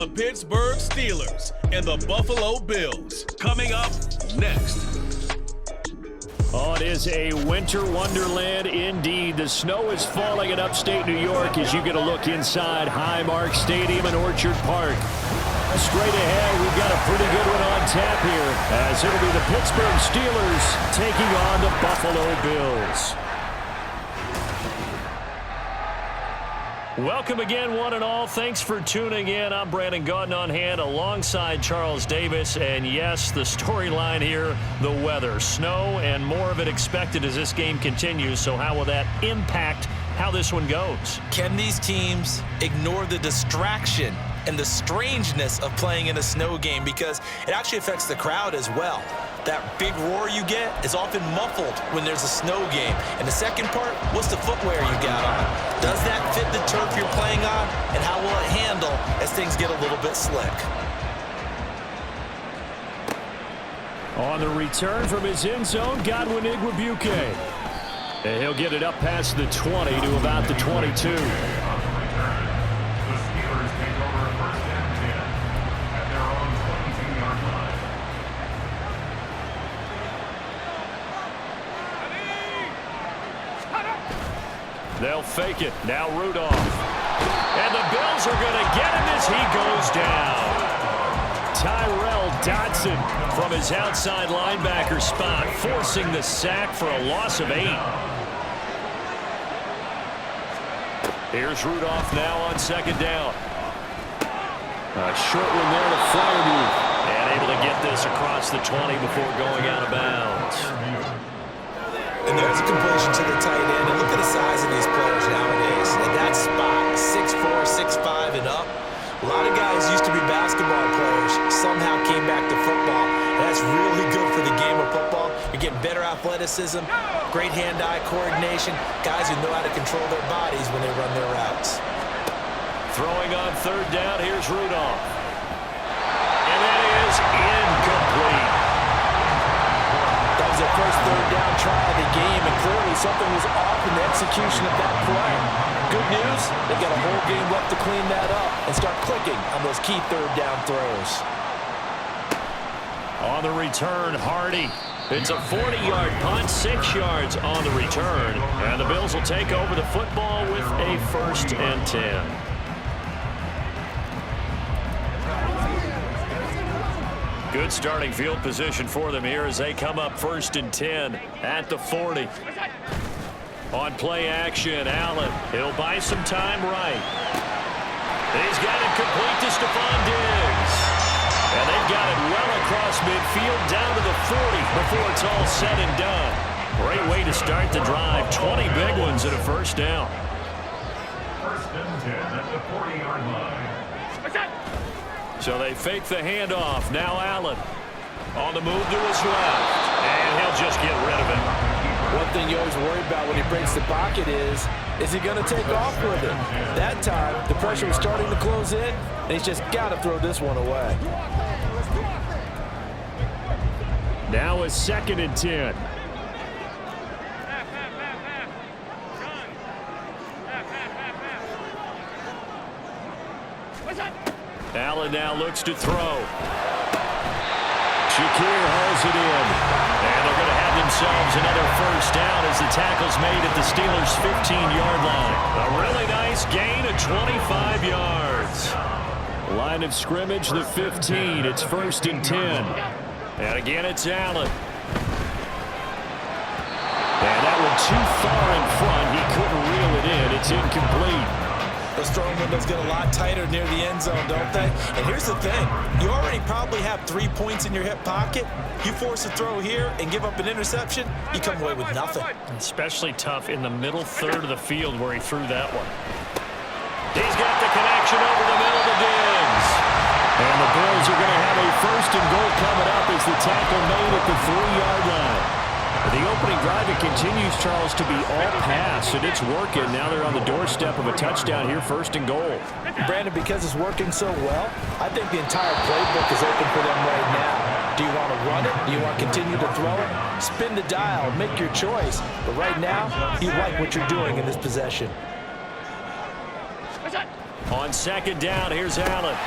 The Pittsburgh Steelers and the Buffalo Bills. Coming up next. Oh, it is a winter wonderland indeed. The snow is falling in upstate New York as you get a look inside Highmark Stadium in Orchard Park. Straight ahead, we've got a pretty good one on tap here, as it'll be the Pittsburgh Steelers taking on the Buffalo Bills. Welcome again, one and all. Thanks for tuning in. I'm Brandon Gaudin on hand alongside Charles Davis. And yes, the storyline here, the weather. Snow and more of it expected as this game continues. So how will that impact how this one goes? Can these teams ignore the distraction and the strangeness of playing in a snow game? Because it actually affects the crowd as well. That big roar you get is often muffled when there's a snow game. And the second part, what's the footwear you got on? Does that fit the turf you're playing on? And how will it handle as things get a little bit slick? On the return from his end zone, Godwin Igwebuike. And he'll get it up past the 20 to about the 22. They'll fake it. Now Rudolph. And the Bills are going to get him as he goes down. Tyrell Dodson from his outside linebacker spot, forcing the sack for a loss of 8. Here's Rudolph now on second down. A short one there to Freiermuth. And able to get this across the 20 before going out of bounds. And there's a completion to the tight end. And look at the size of these players nowadays. At that spot, 6'4", 6'5", and up. A lot of guys used to be basketball players, somehow came back to football. And that's really good for the game of football. You're getting better athleticism, great hand-eye coordination, guys who know how to control their bodies when they run their routes. Throwing on third down, here's Rudolph. And that is incomplete. That was their first third down try of the game, and clearly something was off in the execution of that play. Good news, they've got a whole game left to clean that up and start clicking on those key third down throws. On the return, Hardy. It's a 40-yard punt, 6 yards on the return, and the Bills will take over the football with a 1st and 10. Good starting field position for them here as they come up 1st and 10 at the 40. On play action, Allen. He'll buy some time right. He's got it complete to Stephon Diggs. And they've got it well across midfield down to the 40 before it's all said and done. Great way to start the drive. 20 big ones and a 1st down. 1st and 10 at the 40-yard line. So they fake the handoff. Now Allen on the move to his left. And he'll just get rid of it. One thing you always worry about when he breaks the pocket is he going to take off with it? That time, the pressure was starting to close in, and he's just got to throw this one away. Now a 2nd and 10. Allen now looks to throw. Shakir hauls it in. And they're going to have themselves another 1st down as the tackle's made at the Steelers' 15-yard line. A really nice gain of 25 yards. Line of scrimmage, the 15. It's 1st and 10. And again, it's Allen. And that one too far in front. He couldn't reel it in. It's incomplete. Those throwing windows get a lot tighter near the end zone, don't they? And here's the thing. You already probably have 3 points in your hip pocket. You force a throw here and give up an interception, you come away with nothing. Especially tough in the middle third of the field where he threw that one. He's got the connection over the middle to Diggs. And the Bills are going to have a 1st and goal coming up as the tackle made at the 3-yard line. The opening drive, it continues, Charles, to be all pass, and it's working. Now they're on the doorstep of a touchdown here, 1st and goal. Brandon, because it's working so well, I think the entire playbook is open for them right now. Do you want to run it? Do you want to continue to throw it? Spin the dial, make your choice. But right now, you like what you're doing in this possession. On 2nd down, here's Allen.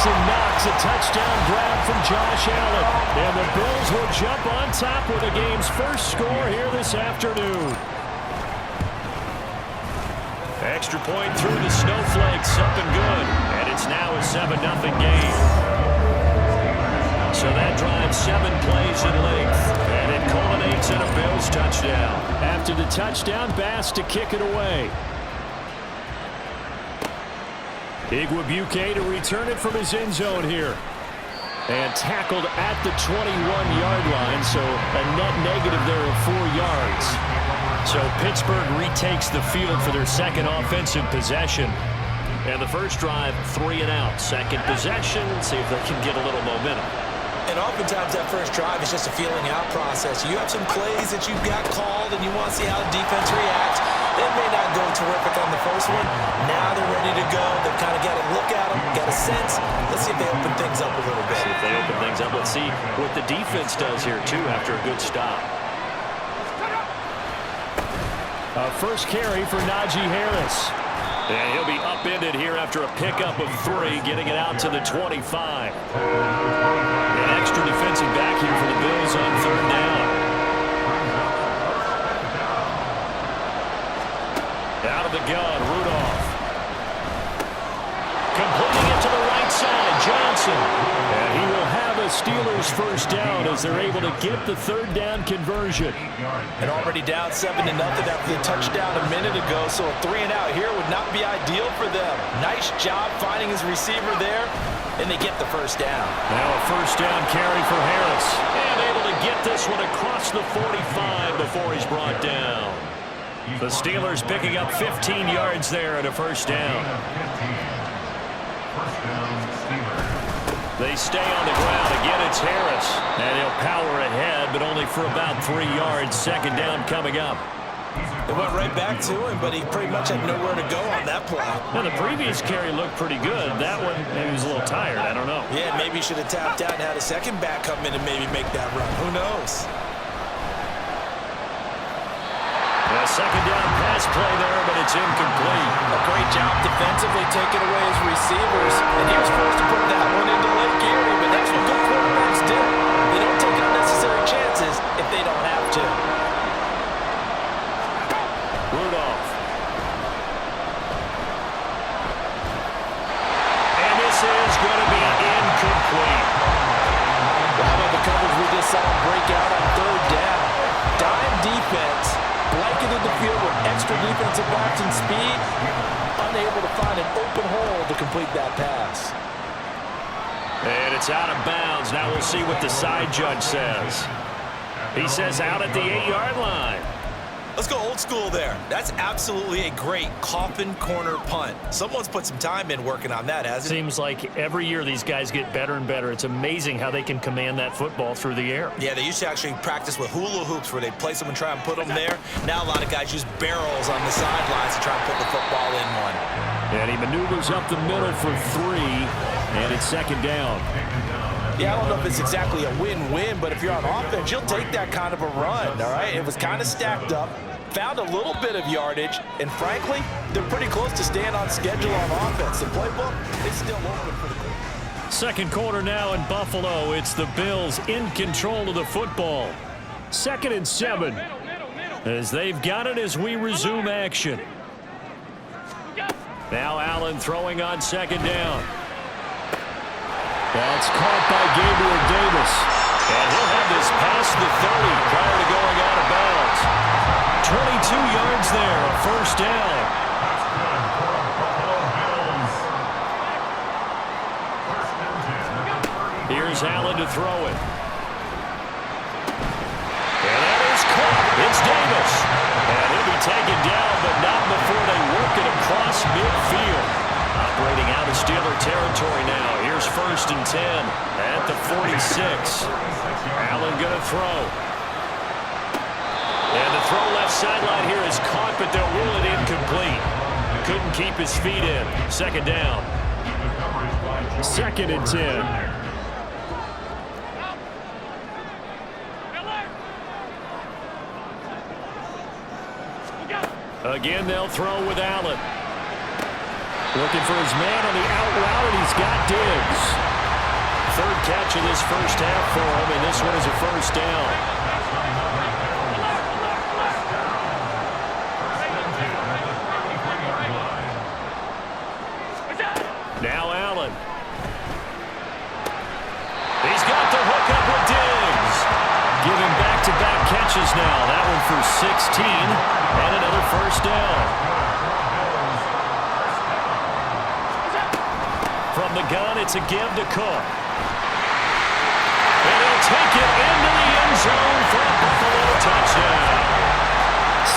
Johnson knocks a touchdown grab from Josh Allen. And the Bills will jump on top with the game's first score here this afternoon. Extra point through the snowflakes, up and good. And it's now a 7-0 game. So that drives 7 plays in length. And it culminates in a Bills touchdown. After the touchdown, Bass to kick it away. Igwebuike to return it from his end zone here. And tackled at the 21-yard line, so a net negative there of 4 yards. So Pittsburgh retakes the field for their second offensive possession. And the first drive, 3 and out. Second possession, see if they can get a little momentum. And oftentimes that first drive is just a feeling out process. You have some plays that you've got called and you want to see how the defense reacts. It may not go terrific on the first one. Now they're ready to go. They've kind of got a look at them, got a sense. Let's see if they open things up a little bit. See if they open things up. Let's see what the defense does here, too, after a good stop. First carry for Najee Harris. And he'll be upended here after a pickup of 3, getting it out to the 25. An extra defensive back here for the Bills on 3rd down. Out of the gun, Rudolph. Completing it to the right side, Johnson. And he will have a Steelers first down as they're able to get the 3rd down conversion. And already down 7-0 after the touchdown a minute ago, so a 3 and out here would not be ideal for them. Nice job finding his receiver there, and they get the first down. Now a first down carry for Harris. And able to get this one across the 45 before he's brought down. The Steelers picking up 15 yards there at a first down. They stay on the ground. Again, it's Harris. And he'll power ahead, but only for about 3 yards. Second down coming up. It went right back to him, but he pretty much had nowhere to go on that play. Now, the previous carry looked pretty good. That one, maybe he was a little tired. I don't know. Yeah, maybe he should have tapped out and had a second back come in and maybe make that run. Who knows? A second down pass play there, but it's incomplete. A great job defensively taking away his receivers, and he was forced to put that one into Lake Erie, but that's what good quarterbacks do. They don't take unnecessary chances if they don't have to. Rudolph. And this is going to be incomplete. How about the coverage we just saw break out on 3rd down? Dime defense. Blanketed the field with extra defensive backs and speed, unable to find an open hole to complete that pass. And it's out of bounds. Now we'll see what the side judge says. He says out at the 8-yard line. Let's go old school there. That's absolutely a great coffin corner punt. Someone's put some time in working on that, hasn't it? Seems like every year these guys get better and better. It's amazing how they can command that football through the air. Yeah, they used to actually practice with hula hoops where they place them and try and put them there. Now a lot of guys use barrels on the sidelines to try and put the football in one. And he maneuvers up the middle for 3, and it's second down. Yeah, I don't know if it's exactly a win-win, but if you're on offense, you'll take that kind of a run, all right? It was kind of stacked up, found a little bit of yardage, and frankly, they're pretty close to staying on schedule on offense. The playbook is still open for the quarter. Second quarter now in Buffalo. It's the Bills in control of the football. 2nd and 7 as they've got it as we resume action. Now Allen throwing on 2nd down. That's caught by Gabriel Davis. And he'll have this past the 30 prior to going out of bounds. 22 yards there, a first down. Here's Allen to throw it. And that is caught. It's Davis. And he'll be taken down, but not before they work it across midfield. Operating out of Steeler territory now. Here's 1st and 10 at the 46. Allen going to throw. And the throw left sideline here is caught, but they'll rule it incomplete. Couldn't keep his feet in. Second down. 2nd and 10. Again, they'll throw with Allen. Looking for his man on the out route, and he's got Diggs. Third catch of this first half for him, and this one is a first down. Now Allen. He's got the hook up with Diggs. Giving back-to-back catches now. That one for 16 and another first down. From the gun, it's a give to Cook. And he'll take it into the end zone for a Buffalo touchdown.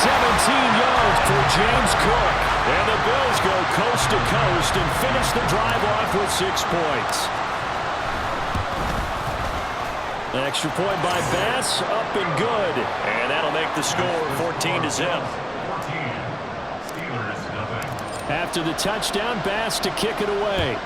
17 yards for James Cook. And the Bills go coast to coast and finish the drive off with 6 points. Extra point by Bass, up and good. And that'll make the score 14-0. After the touchdown, Bass to kick it away.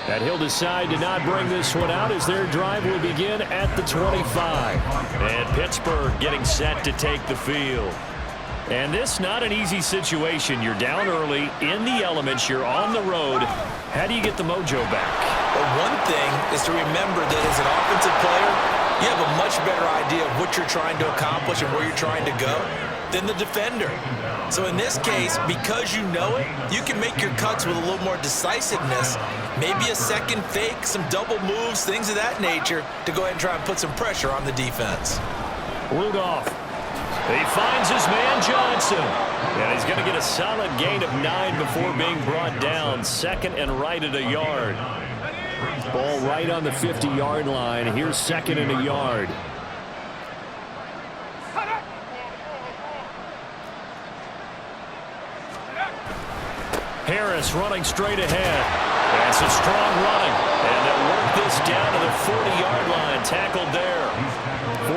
And he'll decide to not bring this one out as their drive will begin at the 25. And Pittsburgh getting set to take the field. And this not an easy situation. You're down early, in the elements, you're on the road. How do you get the mojo back? Well, one thing is to remember that as an offensive player, you have a much better idea of what you're trying to accomplish and where you're trying to go than the defender. So in this case, because you know it, you can make your cuts with a little more decisiveness, maybe a second fake, some double moves, things of that nature, to go ahead and try and put some pressure on the defense. Rudolph. He finds his man Johnson. And he's going to get a solid gain of 9 before being brought down. Second and right at a yard. Ball right on the 50-yard line. Here's second and a yard. Harris running straight ahead. That's a strong running. And they'll work this down to the 40-yard line. Tackled there.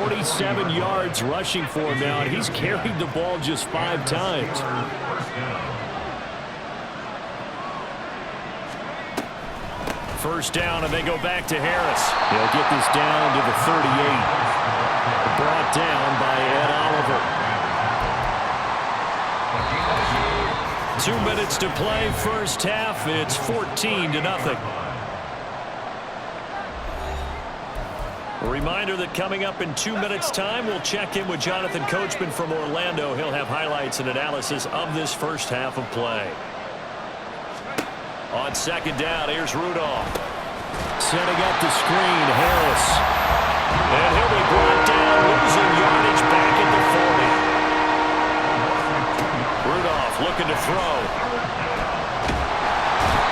47 yards rushing for him now, and he's carried the ball just 5 times. First down, and they go back to Harris. He'll get this down to the 38. Brought down by Ed Oliver. 2 minutes to play first half. It's 14-0. A reminder that coming up in 2 minutes' time, we'll check in with Jonathan Coachman from Orlando. He'll have highlights and analysis of this first half of play. On second down, here's Rudolph. Setting up the screen, Harris. And he'll be brought down, losing yardage back at the 40. Rudolph looking to throw.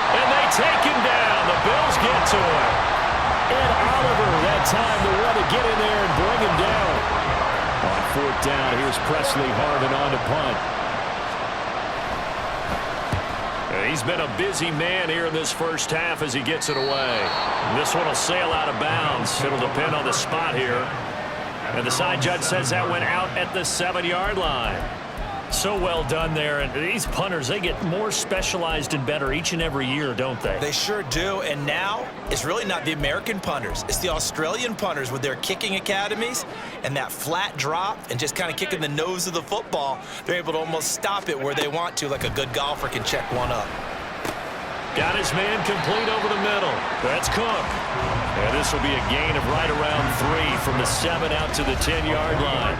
And they take him down. The Bills get to him. And Oliver, that time to want to get in there and bring him down. On fourth down, here's Presley Harvin on to punt. He's been a busy man here in this first half as he gets it away. This one will sail out of bounds. It'll depend on the spot here. And the side judge says that went out at the 7-yard line. So well done there. And these punters, they get more specialized and better each and every year, don't they? They sure do. And now it's really not the American punters. It's the Australian punters with their kicking academies and that flat drop and just kind of kicking the nose of the football. They're able to almost stop it where they want to, like a good golfer can check one up. Got his man complete over the middle. That's Cook. And this will be a gain of right around 3 from the 7 out to the 10-yard line.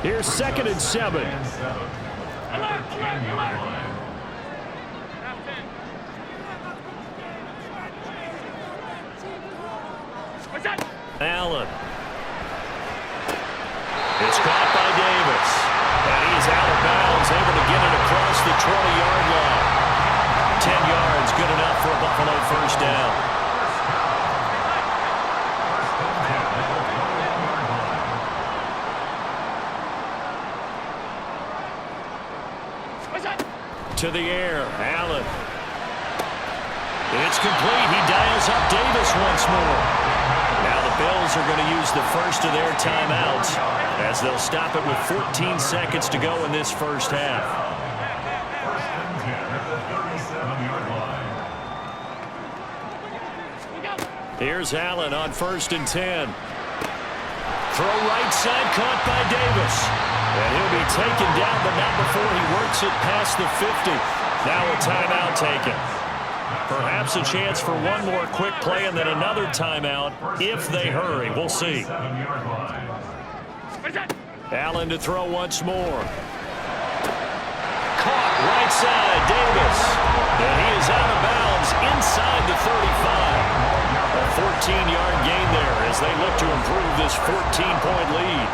Here's second and 7. Allen. It's caught by Davis. And he's out of bounds, able to get it across the 20-yard line. 10 yards, good enough for a Buffalo first down. To the air, Allen. It's complete. He dials up Davis once more. Now the Bills are going to use the first of their timeouts as they'll stop it with 14 seconds to go in this first half. Here's Allen on 1st and 10. Throw right side, caught by Davis. And he'll be taken down, but not before he works it past the 50. Now a timeout taken. Perhaps a chance for one more quick play and then another timeout if they hurry. We'll see. Allen to throw once more. Caught right side, Davis. And he is out of bounds inside the 35. A 14-yard gain there as they look to improve this 14-point lead.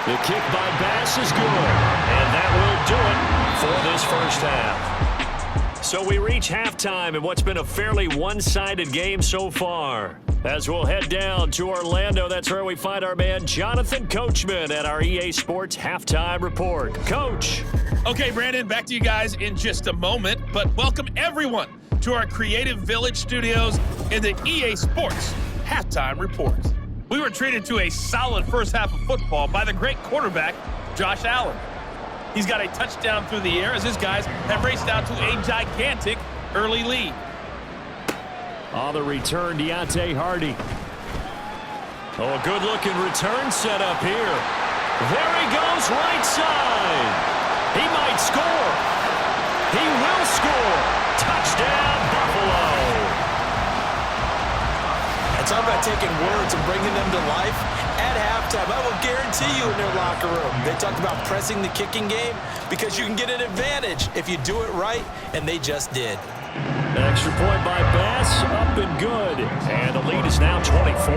The kick by Bass is good, and that will do it for this first half. So we reach halftime in what's been a fairly one-sided game so far. As we'll head down to Orlando, that's where we find our man Jonathan Coachman at our EA Sports Halftime Report. Coach. Okay, Brandon, back to you guys in just a moment, but welcome everyone to our Creative Village studios in the EA Sports Halftime Report. We were treated to a solid first half of football by the great quarterback, Josh Allen. He's got a touchdown through the air as his guys have raced out to a gigantic early lead. On the return, Deontay Hardy. Oh, a good-looking return set up here. There he goes, right side. He might score. He will score. Touchdown, Buffalo. Talk about taking words and bringing them to life. At halftime, I will guarantee you in their locker room, they talked about pressing the kicking game because you can get an advantage if you do it right, and they just did. Extra point by Bass, up and good. And the lead is now 24.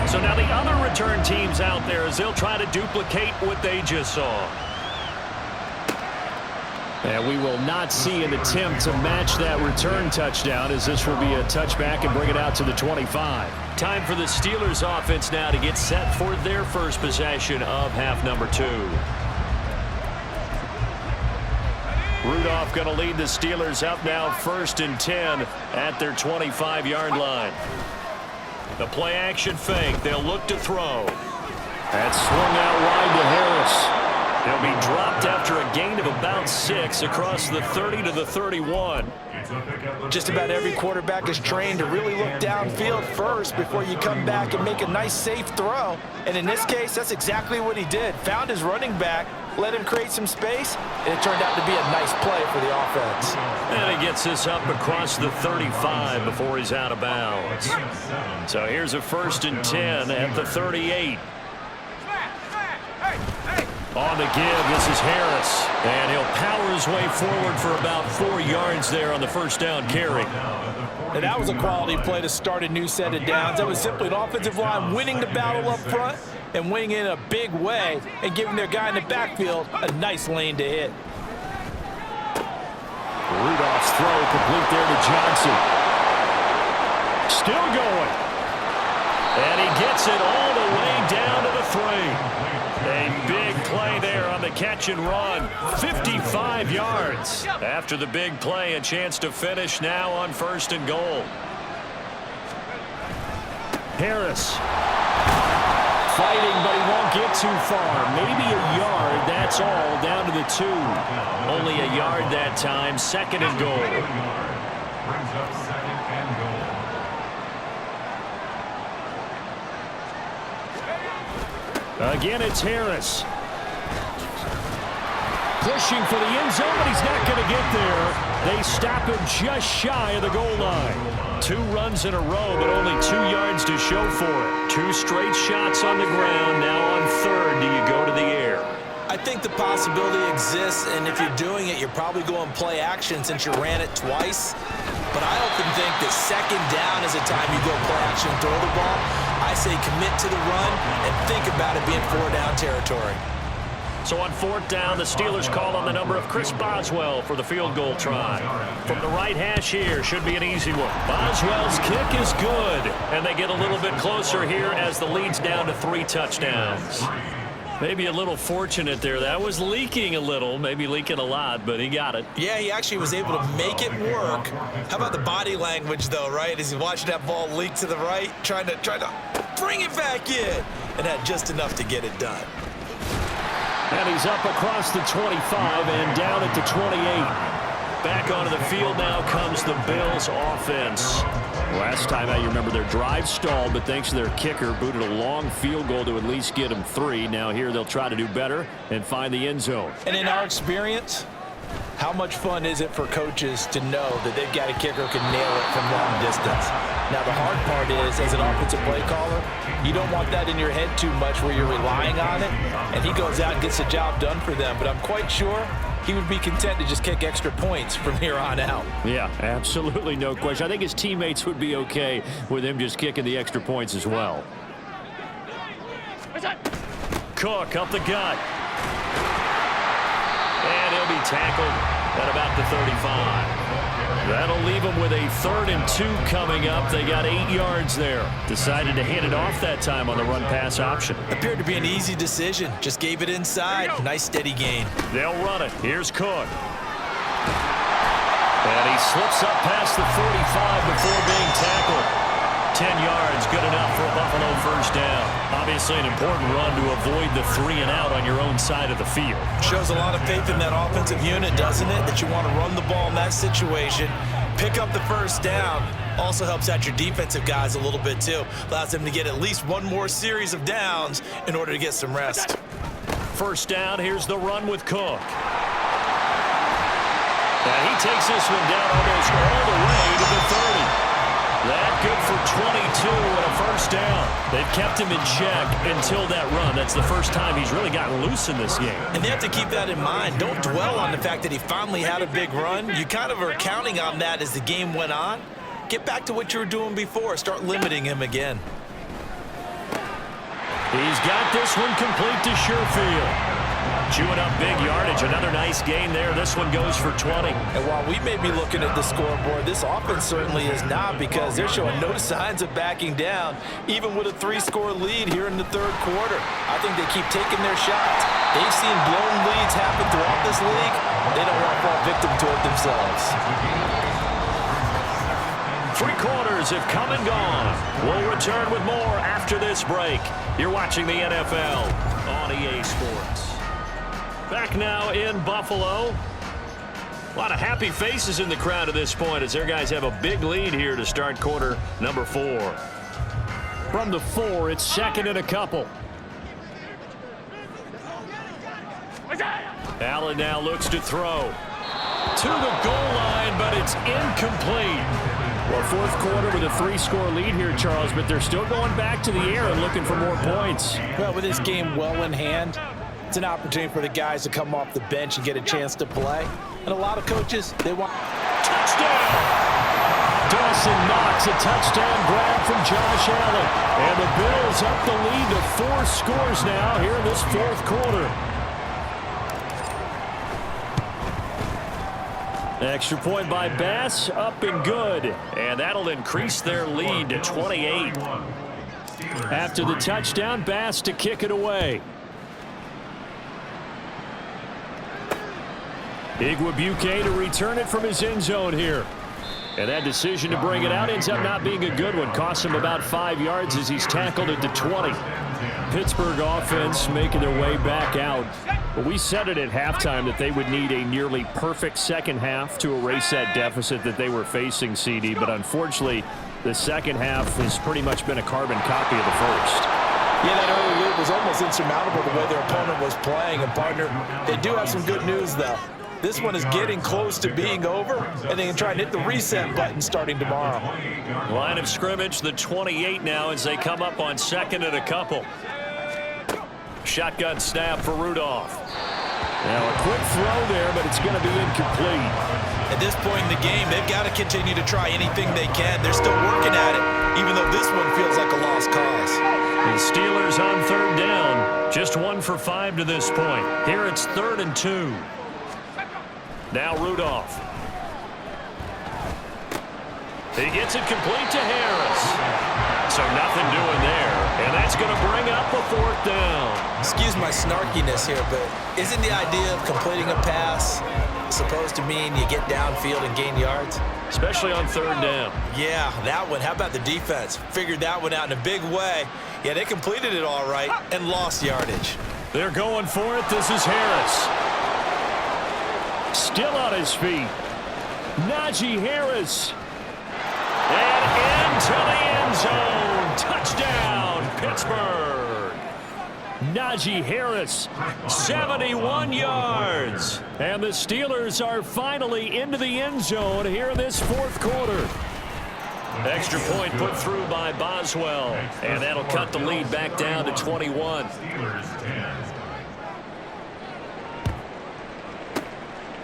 So now the other return teams out there as they'll try to duplicate what they just saw. And we will not see an attempt to match that return touchdown as this will be a touchback and bring it out to the 25. Time for the Steelers offense now to get set for their first possession of half number 2. Rudolph going to lead the Steelers up now 1st and 10 at their 25-yard line. The play action fake. They'll look to throw. That's swung out wide to Harris. He'll be dropped after a gain of about 6 across the 30 to the 31. Just about every quarterback is trained to really look downfield first before you come back and make a nice, safe throw. And in this case, that's exactly what he did. Found his running back, let him create some space, and it turned out to be a nice play for the offense. And he gets this up across the 35 before he's out of bounds. So here's a 1st and 10 at the 38. On the give, this is Harris. And he'll power his way forward for about 4 yards there on the first down carry. And that was a quality play to start a new set of downs. That was simply an offensive line winning the battle up front and winning in a big way and giving their guy in the backfield a nice lane to hit. Rudolph's throw complete there to Johnson. Still going. And he gets it all the way down to the 3. A big play there on the catch and run. 55 yards. After the big play, a chance to finish now on 1st and goal. Harris. Fighting, but he won't get too far. Maybe a yard, that's all, down to the 2. Only a yard that time, 2nd and goal. Brings up 2nd and goal. Again, it's Harris. Pushing for the end zone, but he's not going to get there. They stop him just shy of the goal line. 2 runs in a row, but only 2 yards to show for it. 2 straight shots on the ground. Now on 3rd, do you go to the air? I think the possibility exists, and if you're doing it, you're probably going play action since you ran it twice. But I often think that 2nd down is a time you go play action and throw the ball. I say commit to the run and think about it being 4-down territory. So on 4th down, the Steelers call on the number of Chris Boswell for the field goal try. From the right hash here, should be an easy one. Boswell's kick is good, and they get a little bit closer here as the lead's down to 3 touchdowns. Maybe a little fortunate there. That was leaking a little, maybe leaking a lot, but he got it. Yeah, he actually was able to make it work. How about the body language, though, right? As he's watching that ball leak to the right, trying to bring it back in, and had just enough to get it done. And he's up across the 25 and down at the 28. Back onto the field now comes the Bills offense. Last time out, you remember their drive stalled, but thanks to their kicker, booted a long field goal to at least get them 3. Now here they'll try to do better and find the end zone. And in our experience, how much fun is it for coaches to know that they've got a kicker who can nail it from long distance? Now, the hard part is, as an offensive play caller, you don't want that in your head too much where you're relying on it, and he goes out and gets the job done for them. But I'm quite sure he would be content to just kick extra points from here on out. Yeah, absolutely no question. I think his teammates would be okay with him just kicking the extra points as well. Cook up the gut. And he'll be tackled at about the 35. That'll leave him with a 3rd and 2 coming up. They got 8 yards there. Decided to hand it off that time on the run-pass option. Appeared to be an easy decision. Just gave it inside. Nice steady gain. They'll run it. Here's Cook. And he slips up past the 45 before being tackled. 10 yards, good enough for a Buffalo first down. Obviously an important run to avoid the 3 and out on your own side of the field. Shows a lot of faith in that offensive unit, doesn't it? That you want to run the ball in that situation. Pick up the first down. Also helps out your defensive guys a little bit too. Allows them to get at least one more series of downs in order to get some rest. First down, here's the run with Cook. And he takes this one down almost all the way to the 30. That good for 22 and a first down. They've kept him in check until that run. That's the first time he's really gotten loose in this game. And they have to keep that in mind. Don't dwell on the fact that he finally had a big run. You kind of are counting on that as the game went on. Get back to what you were doing before. Start limiting him again. He's got this one complete to Sherfield. Chewing up big yardage. Another nice gain there. This one goes for 20. And while we may be looking at the scoreboard, this offense certainly is not, because they're showing no signs of backing down, even with a 3-score lead here in the 3rd quarter. I think they keep taking their shots. They've seen blown leads happen throughout this league. They don't want to fall victim to it themselves. 3 quarters have come and gone. We'll return with more after this break. You're watching the NFL on EA Sports. Back now in Buffalo. A lot of happy faces in the crowd at this point as their guys have a big lead here to start quarter number 4. From the 4, it's 2nd and a couple. Allen now looks to throw. To the goal line, but it's incomplete. Well, 4th quarter with a 3-score lead here, Charles, but they're still going back to the air and looking for more points. Well, with this game well in hand, it's an opportunity for the guys to come off the bench and get a chance to play. And a lot of coaches, they want... Touchdown! Dawson Knox, a touchdown grab from Josh Allen. And the Bills up the lead to 4 scores now here in this 4th quarter. Extra point by Bass, up and good. And that'll increase their lead to 28. After the touchdown, Bass to kick it away. Igwebuike to return it from his end zone here. And that decision to bring it out ends up not being a good one. Costs him about 5 yards as he's tackled at the 20. Pittsburgh offense making their way back out. But we said it at halftime that they would need a nearly perfect second half to erase that deficit that they were facing, CD. But unfortunately, the second half has pretty much been a carbon copy of the first. Yeah, that early lead was almost insurmountable the way their opponent was playing. And, partner, they do have some good news, though. This one is getting close to being over, and they can try and hit the reset button starting tomorrow. Line of scrimmage, the 28 now as they come up on 2nd and a couple. Shotgun snap for Rudolph. Now a quick throw there, but it's going to be incomplete. At this point in the game, they've got to continue to try anything they can. They're still working at it, even though this one feels like a lost cause. The Steelers on 3rd down. Just 1 for 5 to this point. Here it's 3rd and 2. Now Rudolph. He gets it complete to Harris. So nothing doing there. And that's going to bring up a 4th down. Excuse my snarkiness here, but isn't the idea of completing a pass supposed to mean you get downfield and gain yards? Especially on 3rd down. Yeah, that one. How about the defense? Figured that one out in a big way. Yeah, they completed it all right and lost yardage. They're going for it. This is Harris. Still on his feet. Najee Harris. And into the end zone. Touchdown, Pittsburgh. Najee Harris, 71 yards. And the Steelers are finally into the end zone here in this fourth quarter. Extra point put through by Boswell. And that'll cut the lead back down to 21.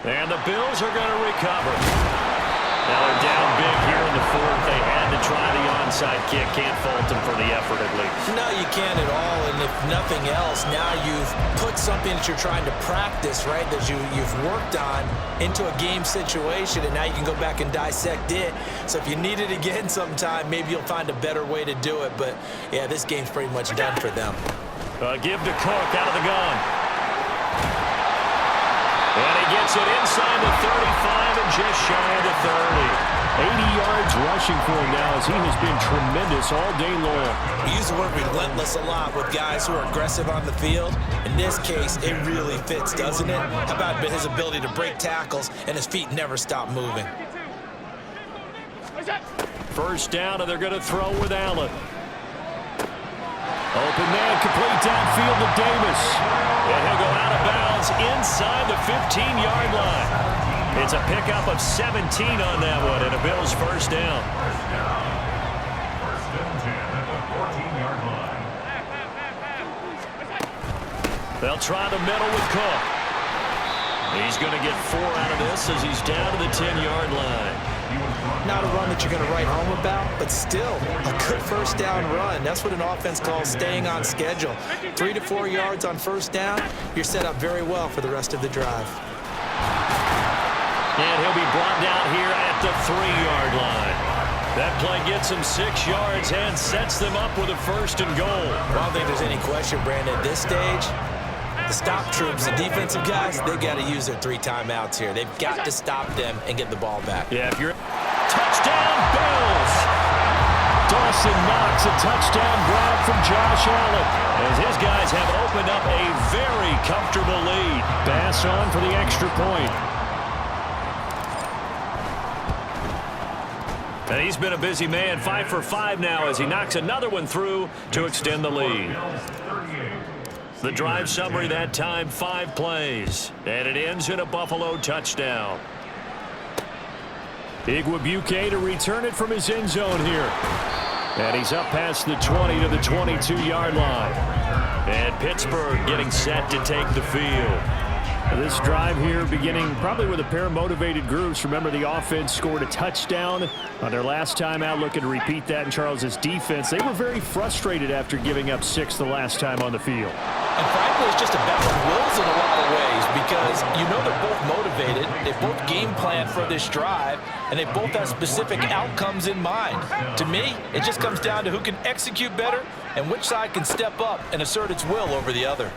And the Bills are going to recover. Now they're down big here in the fourth. They had to try the onside kick. Can't fault them for the effort at least. No, you can't at all. And if nothing else, now you've put something that you're trying to practice, right, that you've worked on into a game situation, and now you can go back and dissect it. So if you need it again sometime, maybe you'll find a better way to do it. But, yeah, this game's pretty much done for them. Give to Cook out of the gun. And he gets it inside the 35 and just shy of the 30. 80 yards rushing for him now as he has been tremendous all day long. We use the word relentless a lot with guys who are aggressive on the field. In this case, it really fits, doesn't it? How about his ability to break tackles and his feet never stop moving? First down, and they're going to throw with Allen. Open man, complete downfield to Davis. And he'll go out of bounds inside the 15-yard line. It's a pickup of 17 on that one, and a Bills first down. First and 10 at the 14-yard line. They'll try the middle with Cook. He's going to get 4 out of this as he's down to the 10-yard line. Not a run that you're going to write home about, but still a good first down run. That's what an offense calls staying on schedule. 3 to 4 yards on first down, you're set up very well for the rest of the drive. And he'll be brought down here at the 3-yard line. That play gets him 6 yards and sets them up with a first and goal. I don't think there's any question, Brandon, at this stage, the stop troops, the defensive guys, they got to use their 3 timeouts here. They've got to stop them and get the ball back. Yeah, if you're... Touchdown, Bills! Dawson Knox, a touchdown grab from Josh Allen, as his guys have opened up a very comfortable lead. Pass on for the extra point. And he's been a busy man, 5 for 5 now as he knocks another one through to extend the lead. The drive summary that time, 5 plays. And it ends in a Buffalo touchdown. Igwebuike to return it from his end zone here. And he's up past the 20 to the 22-yard line. And Pittsburgh getting set to take the field. This drive here beginning probably with a pair of motivated groups. Remember, the offense scored a touchdown on their last time out. Looking to repeat that in Charles's defense. They were very frustrated after giving up 6 the last time on the field. And frankly, it's just a battle of wills in a lot of ways because you know they're both motivated. They both game plan for this drive, and they both have specific outcomes in mind. To me, it just comes down to who can execute better and which side can step up and assert its will over the other.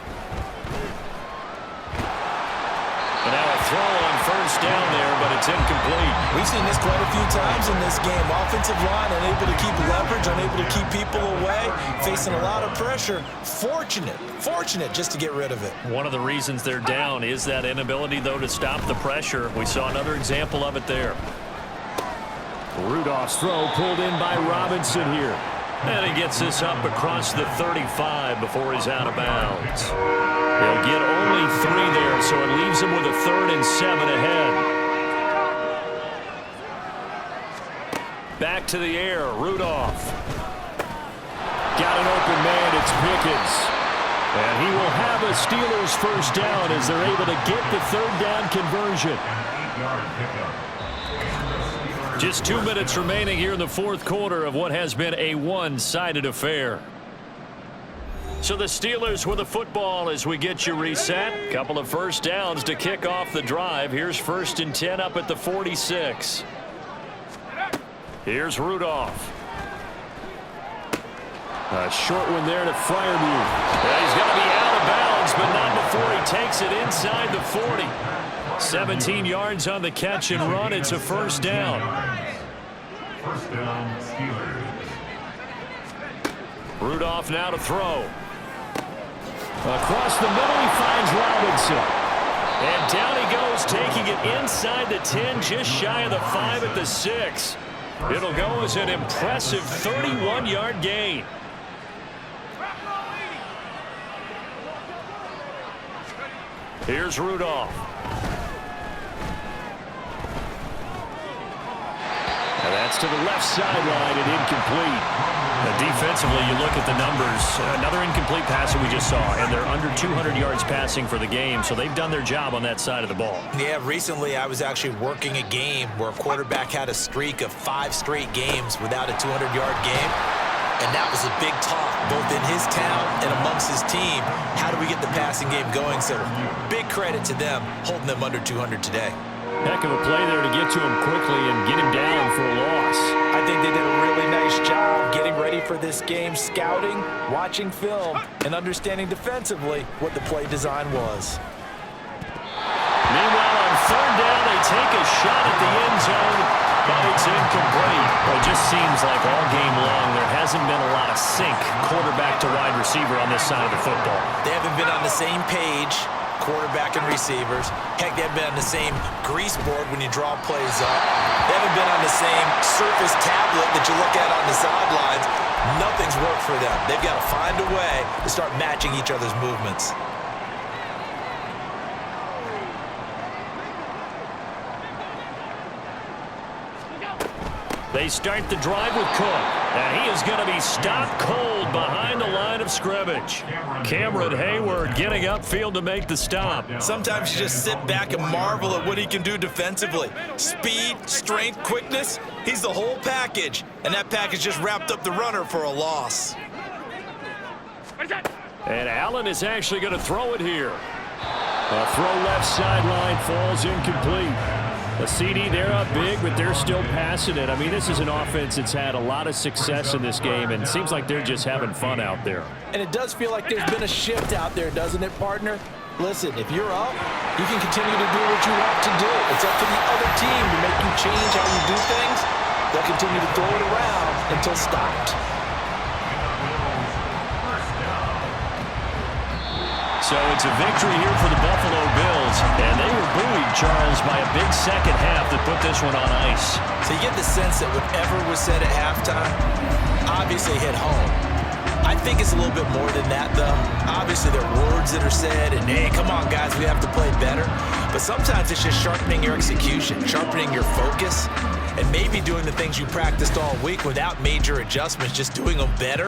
And now a throw on first down there, but it's incomplete. We've seen this quite a few times in this game. Offensive line unable to keep leverage, unable to keep people away, facing a lot of pressure. Fortunate just to get rid of it. One of the reasons they're down is that inability, though, to stop the pressure. We saw another example of it there. Rudolph's throw pulled in by Robinson here. And he gets this up across the 35 before he's out of bounds. He'll get only 3 there, so it leaves him with a 3rd and 7 ahead. Back to the air, Rudolph. Got an open man, it's Pickens. And he will have a Steelers first down as they're able to get the 3rd down conversion. Just 2 minutes remaining here in the fourth quarter of what has been a one-sided affair. So the Steelers with the football as we get you reset. Couple of first downs to kick off the drive. Here's 1st and 10 up at the 46. Here's Rudolph. A short one there to Freiermuth. He's going to be out of bounds, but not before he takes it inside the 40. 17 yards on the catch and run. It's a first down. First down, Steelers. Rudolph now to throw. Across the middle, he finds Robinson. And down he goes, taking it inside the 10, just shy of the 5 at the 6. It'll go as an impressive 31-yard gain. Here's Rudolph. And that's to the left sideline and incomplete. Now defensively, you look at the numbers. Another incomplete pass that we just saw, and they're under 200 yards passing for the game, so they've done their job on that side of the ball. Yeah, recently I was actually working a game where a quarterback had a streak of 5 straight games without a 200-yard game. And that was a big talk, both in his town and amongst his team. How do we get the passing game going? So big credit to them, holding them under 200 today. Heck of a play there to get to him quickly and get him down for a loss. I think they did a really nice job getting ready for this game, scouting, watching film, and understanding defensively what the play design was. Meanwhile, on third down, they take a shot at the end zone, but it's incomplete. Well, it just seems like all game long there hasn't been a lot of sync quarterback to wide receiver on this side of the football. They haven't been on the same page, quarterback and receivers. Heck, they haven't been on the same grease board when you draw plays up. They haven't been on the same surface tablet that you look at on the sidelines. Nothing's worked for them. They've got to find a way to start matching each other's movements. They start the drive with Cook, and he is going to be stopped cold behind the line of scrimmage. Cameron Hayward getting upfield to make the stop. Sometimes you just sit back and marvel at what he can do defensively. Speed, strength, quickness, he's the whole package. And that package just wrapped up the runner for a loss. And Allen is actually going to throw it here. A throw left sideline falls incomplete. A CD, they're up big, but they're still passing it. I mean, this is an offense that's had a lot of success in this game, and it seems like they're just having fun out there. And it does feel like there's been a shift out there, doesn't it, partner? Listen, if you're up, you can continue to do what you want to do. It's up to the other team to make you change how you do things. They'll continue to throw it around until stopped. So it's a victory here for the Buffalo Bills, and they were buoyed, Charles, by a big second half that put this one on ice. So you get the sense that whatever was said at halftime obviously hit home. I think it's a little bit more than that, though. Obviously, there are words that are said, and, hey, come on, guys, we have to play better. But sometimes it's just sharpening your execution, sharpening your focus, and maybe doing the things you practiced all week without major adjustments, just doing them better.